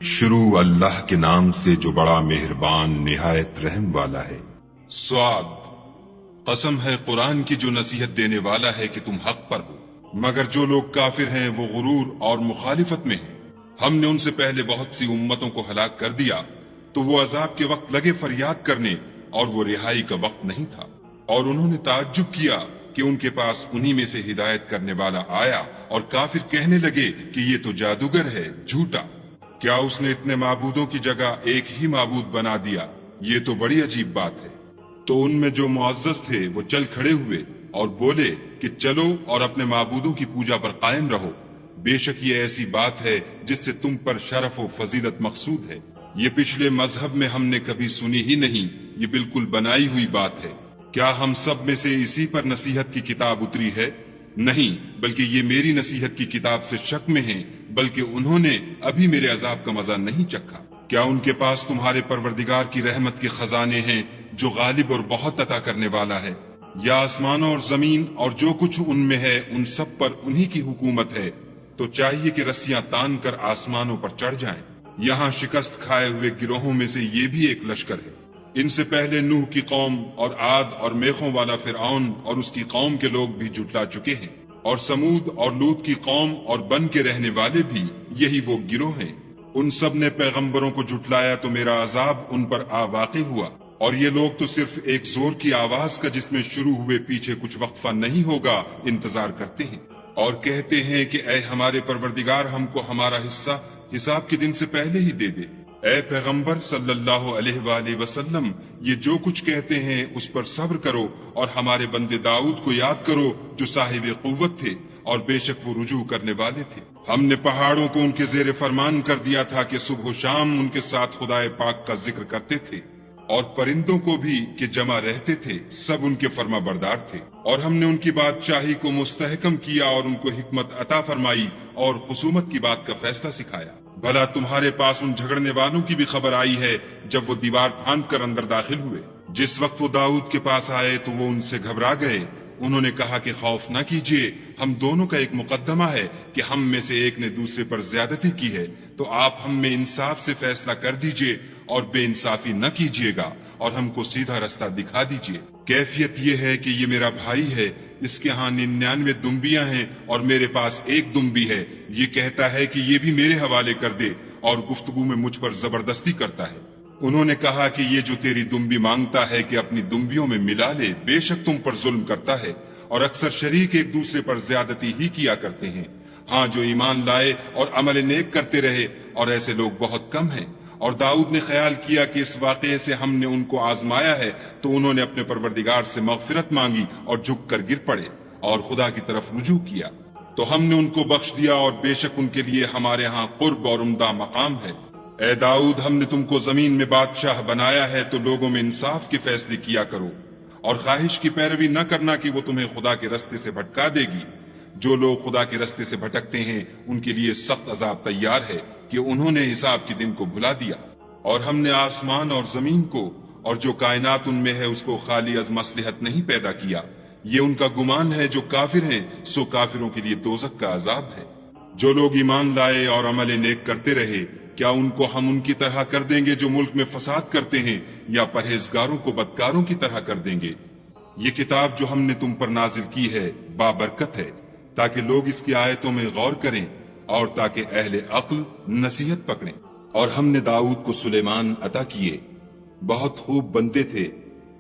شروع اللہ کے نام سے جو بڑا مہربان نہایت رحم والا ہے۔ سعاد، قسم ہے قرآن کی جو نصیحت دینے والا ہے کہ تم حق پر ہو، مگر جو لوگ کافر ہیں وہ غرور اور مخالفت میں ہیں۔ ہم نے ان سے پہلے بہت سی امتوں کو ہلاک کر دیا تو وہ عذاب کے وقت لگے فریاد کرنے اور وہ رہائی کا وقت نہیں تھا، اور انہوں نے تعجب کیا کہ ان کے پاس انہی میں سے ہدایت کرنے والا آیا، اور کافر کہنے لگے کہ یہ تو جادوگر ہے، جھوٹا۔ کیا اس نے اتنے معبودوں کی جگہ ایک ہی معبود بنا دیا؟ یہ تو بڑی عجیب بات ہے۔ تو ان میں جو معزز تھے وہ چل کھڑے ہوئے اور بولے کہ چلو اور اپنے معبودوں کی پوجا پر قائم رہو، بے شک یہ ایسی بات ہے جس سے تم پر شرف و فضیلت مقصود ہے۔ یہ پچھلے مذہب میں ہم نے کبھی سنی ہی نہیں، یہ بالکل بنائی ہوئی بات ہے۔ کیا ہم سب میں سے اسی پر نصیحت کی کتاب اتری ہے؟ نہیں، بلکہ یہ میری نصیحت کی کتاب سے شک میں ہیں، بلکہ انہوں نے ابھی میرے عذاب کا مزہ نہیں چکھا۔ کیا ان کے پاس تمہارے پروردگار کی رحمت کے خزانے ہیں جو غالب اور بہت عطا کرنے والا ہے؟ یا آسمانوں اور زمین اور جو کچھ ان میں ہے ان سب پر انہی کی حکومت ہے؟ تو چاہیے کہ رسیاں تان کر آسمانوں پر چڑھ جائیں۔ یہاں شکست کھائے ہوئے گروہوں میں سے یہ بھی ایک لشکر ہے۔ ان سے پہلے نوح کی قوم اور عاد اور میخوں والا فرعون اور اس کی قوم کے لوگ بھی جھٹلا چکے ہیں، اور سمود اور لوط کی قوم اور بن کے رہنے والے بھی یہی وہ گروہ ہیں۔ ان سب نے پیغمبروں کو جھٹلایا تو میرا عذاب ان پر آ واقع ہوا، اور یہ لوگ تو صرف ایک زور کی آواز کا جس میں شروع ہوئے پیچھے کچھ وقفہ نہیں ہوگا انتظار کرتے ہیں، اور کہتے ہیں کہ اے ہمارے پروردگار ہم کو ہمارا حصہ حساب کے دن سے پہلے ہی دے دے۔ اے پیغمبر صلی اللہ علیہ وآلہ وسلم، یہ جو کچھ کہتے ہیں اس پر صبر کرو، اور ہمارے بندے داؤد کو یاد کرو جو صاحب قوت تھے اور بے شک وہ رجوع کرنے والے تھے۔ ہم نے پہاڑوں کو ان کے زیر فرمان کر دیا تھا کہ صبح و شام ان کے ساتھ خدائے پاک کا ذکر کرتے تھے، اور پرندوں کو بھی کہ جمع رہتے تھے، سب ان کے فرما بردار تھے۔ اور ہم نے ان کی بادشاہی کو مستحکم کیا اور ان کو حکمت عطا فرمائی اور خصومت کی بات کا فیصلہ سکھایا۔ بھلا تمہارے پاس ان جھگڑنے والوں کی بھی خبر آئی ہے جب وہ دیوار پھاند کر اندر داخل ہوئے؟ جس وقت وہ داؤد کے پاس آئے تو وہ ان سے گھبرا گئے۔ انہوں نے کہا کہ خوف نہ کیجیے، ہم دونوں کا ایک مقدمہ ہے کہ ہم میں سے ایک نے دوسرے پر زیادتی کی ہے، تو آپ ہم میں انصاف سے فیصلہ کر دیجیے اور بے انصافی نہ کیجیے گا، اور ہم کو سیدھا رستہ دکھا دیجیے۔ کیفیت یہ ہے کہ یہ میرا بھائی ہے، اس کے ہاں 99 دمبیاں ہیں اور میرے پاس ایک دمبی ہے۔ یہ کہتا ہے کہ یہ بھی میرے حوالے کر دے، اور گفتگو میں مجھ پر زبردستی کرتا ہے۔ انہوں نے کہا کہ یہ جو تیری دمبی مانگتا ہے کہ اپنی دمبیوں میں ملا لے، بے شک تم پر ظلم کرتا ہے، اور اکثر شریک ایک دوسرے پر زیادتی ہی کیا کرتے ہیں۔ ہاں، جو ایمان لائے اور عمل نیک کرتے رہے، اور ایسے لوگ بہت کم ہیں۔ اور داؤد نے خیال کیا کہ اس واقعے سے ہم نے ان کو آزمایا ہے، تو انہوں نے اپنے پروردگار سے مغفرت مانگی اور جھک کر گر پڑے اور خدا کی طرف رجوع کیا، تو ہم نے ان کو بخش دیا، اور بے شک ان کے لیے ہمارے ہاں قرب اور عمدہ مقام ہے۔ اے داؤد، ہم نے تم کو زمین میں بادشاہ بنایا ہے، تو لوگوں میں انصاف کے فیصلے کیا کرو، اور خواہش کی پیروی نہ کرنا کہ وہ تمہیں خدا کے رستے سے بھٹکا دے گی۔ جو لوگ خدا کے رستے سے بھٹکتے ہیں ان کے لیے سخت عذاب تیار ہے کہ انہوں نے حساب کے دن کو بھلا دیا۔ اور ہم نے آسمان اور زمین کو اور جو کائنات ان میں ہے اس کو خالی از مصلحت نہیں پیدا کیا۔ یہ ان کا گمان ہے جو کافر ہیں، سو کافروں کے لیے دوزخ کا عذاب ہے۔ جو لوگ ایمان لائے اور عمل نیک کرتے رہے، کیا ان کو ہم ان کی طرح کر دیں گے جو ملک میں فساد کرتے ہیں، یا پرہیزگاروں کو بدکاروں کی طرح کر دیں گے؟ یہ کتاب جو ہم نے تم پر نازل کی ہے بابرکت ہے، تاکہ لوگ اس کی آیتوں میں غور کریں اور تاکہ اہل عقل نصیحت پکڑیں۔ اور ہم نے داؤد کو سلیمان عطا کیے، بہت خوب بندے تھے،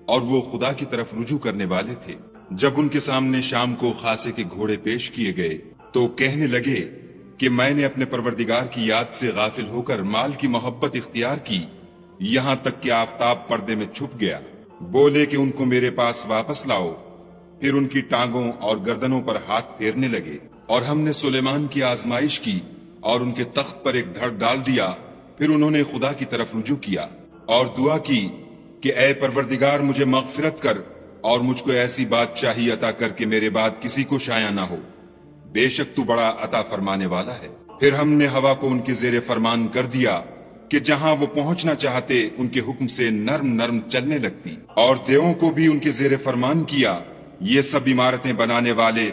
اور وہ خدا کی طرف رجوع کرنے والے تھے۔ جب ان کے سامنے شام کو خاصے کے گھوڑے پیش کیے گئے تو کہنے لگے کہ میں نے اپنے پروردگار کی یاد سے غافل ہو کر مال کی محبت اختیار کی، یہاں تک کہ آفتاب پردے میں چھپ گیا۔ بولے کہ ان کو میرے پاس واپس لاؤ۔ پھر ان کی ٹانگوں اور گردنوں پر ہاتھ پھیرنے لگے، اور ہم نے سلیمان کی آزمائش کی اور ان کے تخت پر ایک دھڑ ڈال دیا۔ پھر انہوں نے خدا کی طرف رجوع کیا اور دعا کی کہ اے پروردگار مجھے مغفرت کر، اور مجھ کو ایسی بادشاہی عطا کر کہ میرے بعد کسی کو شایع نہ ہو، بے شک تو بڑا عطا فرمانے والا ہے۔ پھر ہم نے ہوا کو ان کے زیر فرمان کر دیا کہ جہاں وہ پہنچنا چاہتے ان کے حکم سے نرم نرم چلنے لگتی، اور دیووں کو بھی ان کے زیر فرمان کیا۔ یہ سب عمارتیں بنانے والے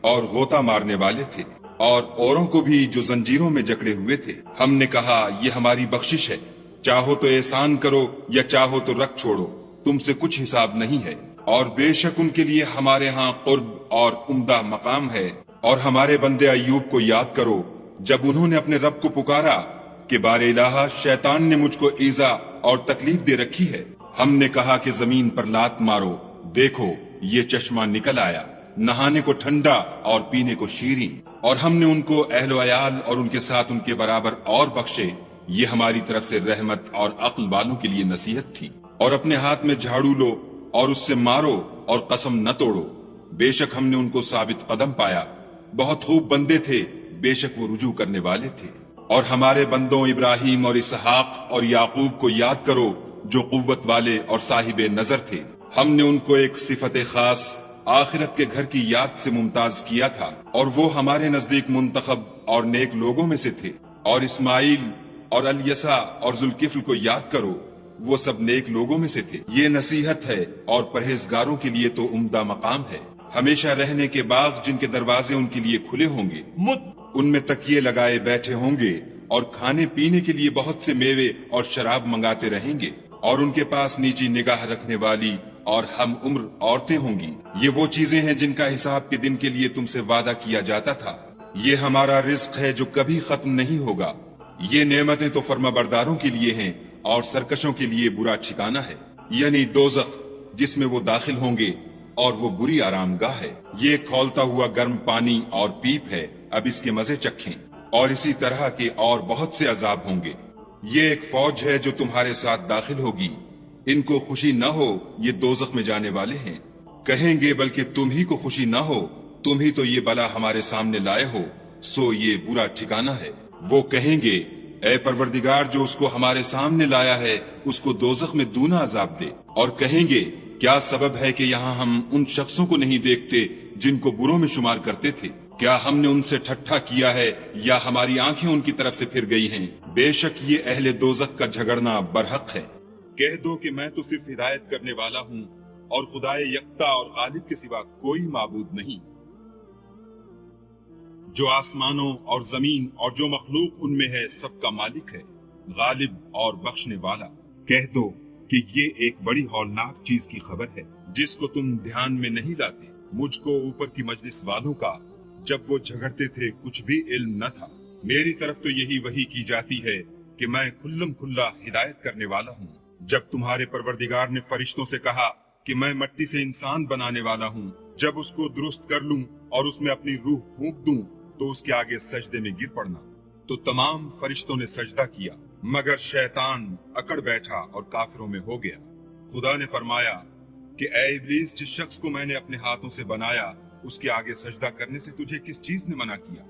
اور غوطہ مارنے والے تھے۔ اور اوروں کو بھی جو زنجیروں میں جکڑے ہوئے تھے۔ ہم نے کہا یہ ہماری بخشش ہے، چاہو تو احسان کرو یا چاہو تو رکھ چھوڑو، تم سے کچھ حساب نہیں ہے۔ اور بے شک ان کے لیے ہمارے ہاں قرب اور عمدہ مقام ہے۔ اور ہمارے بندے ایوب کو یاد کرو جب انہوں نے اپنے رب کو پکارا کہ بار الہ شیطان نے مجھ کو ایذا اور تکلیف دے رکھی ہے۔ ہم نے کہا کہ زمین پر لات مارو، دیکھو یہ چشمہ نکل آیا، نہانے کو ٹھنڈا اور پینے کو شیریں۔ اور ہم نے ان کو اہل و عیال اور ان کے ساتھ ان کے برابر اور بخشے، یہ ہماری طرف سے رحمت اور عقل والوں کے لیے نصیحت تھی۔ اور اپنے ہاتھ میں جھاڑو لو اور اس سے مارو اور قسم نہ توڑو، بے شک ہم نے ان کو ثابت قدم پایا، بہت خوب بندے تھے، بے شک وہ رجوع کرنے والے تھے۔ اور ہمارے بندوں ابراہیم اور اسحاق اور یعقوب کو یاد کرو جو قوت والے اور صاحب نظر تھے۔ ہم نے ان کو ایک صفت خاص آخرت کے گھر کی یاد سے ممتاز کیا تھا، اور وہ ہمارے نزدیک منتخب اور نیک لوگوں میں سے تھے۔ اور اسماعیل اور الیسع اور ذوالکفل کو یاد کرو، وہ سب نیک لوگوں میں سے تھے۔ یہ نصیحت ہے اور پرہیزگاروں کے لیے تو عمدہ مقام ہے۔ ہمیشہ رہنے کے باغ جن کے دروازے ان کے لیے کھلے ہوں گے، ان میں تکیے لگائے بیٹھے ہوں گے، اور کھانے پینے کے لیے بہت سے میوے اور شراب منگاتے رہیں گے، اور ان کے پاس نیچی نگاہ رکھنے والی اور ہم عمر عورتیں ہوں گی۔ یہ وہ چیزیں ہیں جن کا حساب کے دن کے لیے تم سے وعدہ کیا جاتا تھا۔ یہ ہمارا رزق ہے جو کبھی ختم نہیں ہوگا۔ یہ نعمتیں تو فرما برداروں کے لیے ہیں اور سرکشوں کے لیے برا ٹھکانہ ہے، یعنی دوزخ جس میں وہ داخل ہوں گے، اور وہ بری آرام گاہ ہے۔ یہ کھولتا ہوا گرم پانی اور پیپ ہے، اب اس کے مزے چکھیں۔ اور اسی طرح کے اور بہت سے عذاب ہوں گے۔ یہ ایک فوج ہے جو تمہارے ساتھ داخل ہوگی، ان کو خوشی نہ ہو یہ دوزخ میں جانے والے ہیں۔ کہیں گے بلکہ تم ہی کو خوشی نہ ہو، تم ہی تو یہ بلا ہمارے سامنے لائے ہو، سو یہ برا ٹھکانہ ہے۔ وہ کہیں گے اے پروردگار جو اس کو ہمارے سامنے لایا ہے اس کو دوزخ میں دونا عذاب دے۔ اور کہیں گے کیا سبب ہے کہ یہاں ہم ان شخصوں کو نہیں دیکھتے جن کو بروں میں شمار کرتے تھے؟ کیا ہم نے ان سے ٹھٹھا کیا ہے یا ہماری آنکھیں ان کی طرف سے پھر گئی ہیں؟ بے شک یہ اہل دوزخ کا جھگڑنا برحق ہے۔ کہہ دو کہ میں تو صرف ہدایت کرنے والا ہوں، اور خدائے یکتا اور غالب کے سوا کوئی معبود نہیں، جو آسمانوں اور زمین اور جو مخلوق ان میں ہے سب کا مالک ہے، غالب اور بخشنے والا۔ کہہ دو کہ یہ ایک بڑی ہولناک چیز کی خبر ہے جس کو تم دھیان میں نہیں لاتے۔ مجھ کو اوپر کی مجلس والوں کا جب وہ جھگڑتے تھے کچھ بھی علم نہ تھا۔ میری طرف تو یہی وحی کی جاتی ہے کہ میں کھلم کھلا ہدایت کرنے والا ہوں۔ جب تمہارے پروردگار نے فرشتوں سے کہا کہ میں مٹی سے انسان بنانے والا ہوں، جب اس کو درست کر لوں اور اس میں اپنی روح پھونک دوں تو اس کے آگے سجدے میں گر پڑنا، تو تمام فرشتوں نے سجدہ کیا مگر شیطان اکڑ بیٹھا اور کافروں میں ہو گیا۔ خدا نے فرمایا کہ اے ابلیس، جس شخص کو میں نے اپنے ہاتھوں سے بنایا اس کے آگے سجدہ کرنے سے تجھے کس چیز نے منع کیا؟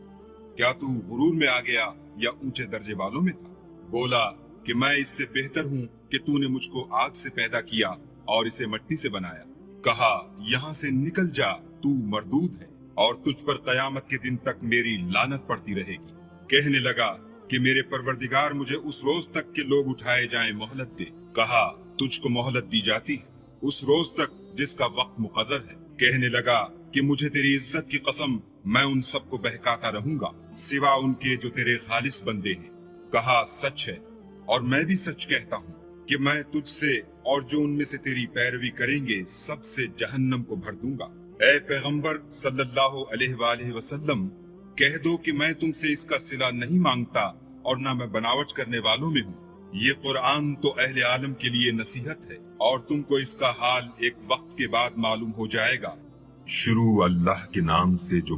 کیا تو غرور میں آ گیا یا اونچے درجے والوں میں تھا؟ بولا کہ میں اس سے بہتر ہوں کہ تو نے مجھ کو آگ سے پیدا کیا اور اسے مٹی سے بنایا۔ کہا یہاں سے نکل جا، تو مردود ہے، اور تجھ پر قیامت کے دن تک میری لعنت پڑتی رہے گی۔ کہنے لگا کہ میرے پروردگار مجھے اس روز تک کہ لوگ اٹھائے جائیں مہلت دے۔ کہا تجھ کو مہلت دی جاتی ہے اس روز تک جس کا وقت مقرر ہے۔ کہنے لگا کہ مجھے تیری عزت کی قسم میں ان سب کو بہکاتا رہوں گا سوا ان کے جو تیرے خالص بندے ہیں۔ کہا سچ ہے اور میں بھی سچ کہتا ہوں کہ میں تجھ سے اور جو ان میں سے تیری پیروی کریں گے سب سے جہنم کو بھر دوں گا۔ اے پیغمبر صلی اللہ علیہ وآلہ وسلم، کہہ دو کہ میں تم سے اس کا صلہ نہیں مانگتا اور نہ میں بناوٹ کرنے والوں میں ہوں۔ یہ قرآن تو اہل عالم کے لیے نصیحت ہے، اور تم کو اس کا حال ایک وقت کے بعد معلوم ہو جائے گا۔ شروع اللہ کے نام سے جو